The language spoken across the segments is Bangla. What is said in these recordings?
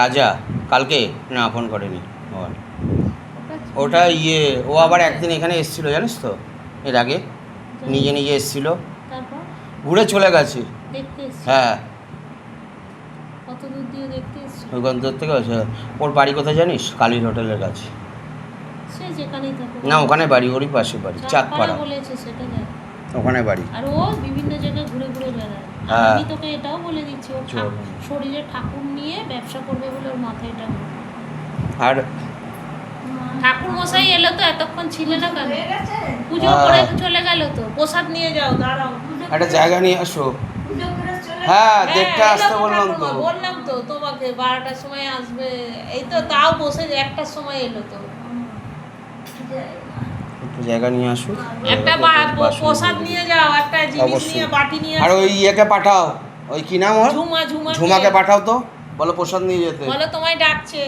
রাজা কালকে না ফোন করেনি আবার ওটা ও আবার একদিন এখানে এসেছিলো জানিস তো এর আগে নিজে নিজে এসেছিলো তারপর ঘুরে চলে গেছে। দেখতে এসছি হ্যাঁ কত দূর দিয়ে দেখতে এসছি ওইখান থেকে ওর বাড়ি কোথায় জানিস? কালীর হোটেলের কাছে। সে যেখানেই থাকুক না ওখানে বাড়ি, ওরই পাশে বাড়ি, চাঁদপাড়া বলেছে সেটা জানি। ওখানে বাড়ি। আর ও বিভিন্ন জায়গায় ঘুরে ঘুরে বেড়ায়। আর হ্যাঁ। আমি তোকে এটাও বলে দিচ্ছি ও শরীরে ঠাকুর নিয়ে ব্যবসা করবে বলে ওর মাথায় এটা ঘুরে। আর ঠাকুর মশাই এলো তো এতক্ষণ ছিল না কেন? হয়ে গেছে? পুজো করে চলে গেল তো। প্রসাদ নিয়ে যাও, দাঁড়াও। একটা জায়গা নিয়ে আসো। পুজো করে চলে হ্যাঁ হ্যাঁ, দেখতে এলো আসতে তো বললাম তো। ঠাকুরমা, বললাম তো তোমাকে 12টার সময় আসবে। এই তো তাও বসে 1টার সময় এলো তো। একটু জায়গা নিয়ে আসো। একটা প্রসাদ নিয়ে যাও, একটা জিনিস অবশ্যই। নিয়ে বাটি নিয়ে আর আসো। ওই ইয়েকে পাঠাও, ওই কি নাম ওর? ঝুমা ঝুমাকে পাঠাও তো, বলো প্রসাদ নিয়ে যেতে। বলো তোমায় ডাকছে।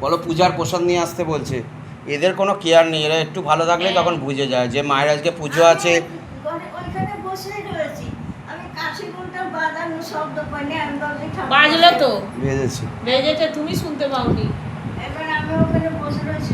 বলো পূজার প্রসাদ নিয়ে আসতে বলছে। এদের কোনো কেয়ার নেই, এরা একটু ভালো থাকলে তখন বুঝে যায় যে মায়ের আজকে পুজো আছে। ওইখানে বসেই রয়েছি, আমি কাশি ঘন্টা বাজানো শব্দ পাইনি, আমি ভাবছি ঠাকুর বাজলো তো, বেজেছে। বেজেছে, তুমি শুনতে পাওনি। এবার আমি ওখানে বসে রয়েছি।